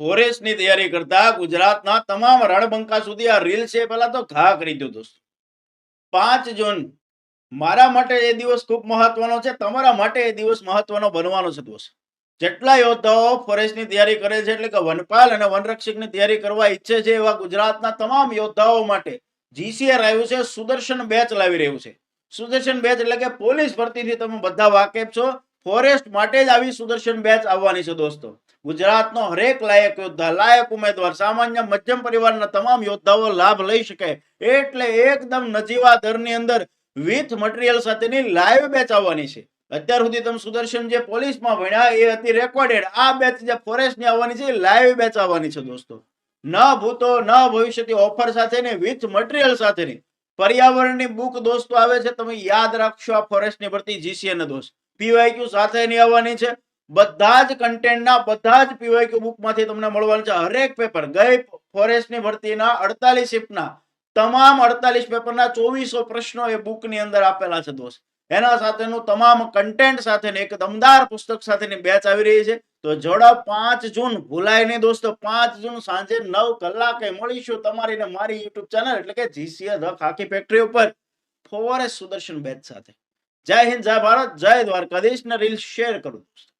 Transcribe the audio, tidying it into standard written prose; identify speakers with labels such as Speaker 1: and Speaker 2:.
Speaker 1: ફોરેસ્ટની તૈયારી કરતા ગુજરાતના તમામ રણબંકા સુધી આ રીલ છે પેલા તો ઘા કરી દો દોસ્તો. 5 જૂન મારા માટે એ દિવસ ખૂબ મહત્વનો છે, તમારા માટે એ દિવસ મહત્વનો બનવાનો છે દોસ્ત. જેટલા યોદ્ધાઓ ફોરેસ્ટની તૈયારી કરે છે એટલે કે વનપાલ અને વનરક્ષકની તૈયારી કરવા ઈચ્છે છે એવા ગુજરાતના તમામ યોદ્ધાઓ માટે જીસીઆર આવ્યું છે, સુદર્શન બેચ લાવી રહ્યું છે. સુદર્શન બેચ એટલે કે પોલીસ ભરતીથી તમે બધા વાકેફ છો. ફોરેસ્ટ માટે જ આવી સુદર્શન બેચ આવવાની છે દોસ્તો. ગુજરાતનો હરેક લાયક યોદ્ધા, લાયક ઉમેદવાર, સામાન્ય મધ્યમ પરિવારના તમામ યોદ્ધાઓ લાભ લઈ શકે એટલે એકદમ નજીવા દરની અંદર વિથ મટીરિયલ સાથેની લાઈવ બેચ આવવાની છે. અત્યાર સુધી તમે સુદર્શન જે પોલીસમાં ભણ્યા એ હતી રેકોર્ડેડ. આ બેચ જે ફોરેસ્ટની આવવાની છે લાઈવ બેચ આવવાની છે દોસ્તો. ન ભૂતો ન ભવિષ્યથી ઓફર સાથેની વિથ મટીરિયલ સાથેની પર્યાવરણની બુક દોસ્તો આવે છે. તમે યાદ રાખશો આ ફોરેસ્ટની ભરતી જીસીએન દોસ્ત. પીવાયક્યુ સાથેની આવવાની છે. બધા જ કન્ટેન્ટના બધા જ પીવાયક્યુ બુકમાંથી તમને મળવાનું છે. હરેક પેપર ગઈ ફોરેસ્ટની ભરતીના 48 શિફ્ટના તમામ 48 પેપરના 2400 પ્રશ્નો એ બુકની અંદર આપેલા છે દોસ્ત. એના સાથેનું તમામ કન્ટેન્ટ સાથેની એક દમદાર પુસ્તક સાથેની બેચ આવી રહી છે. તો જોડાવ 5 જૂન ભૂલાય નહીં દોસ્તો. 5 જૂન સાંજે 9 કલાકે મળીશું તમારી ને મારી યુટ્યુબ ચેનલ એટલે કે જીસીએ ધ ખાકી ફેક્ટરી ઉપર ફોરેસ્ટ સુદર્શન બેચ સાથે. જય હિન્દ, જય ભારત, જય દ્વારકાધીશ ને રીલ શેર કરો દોસ્તો.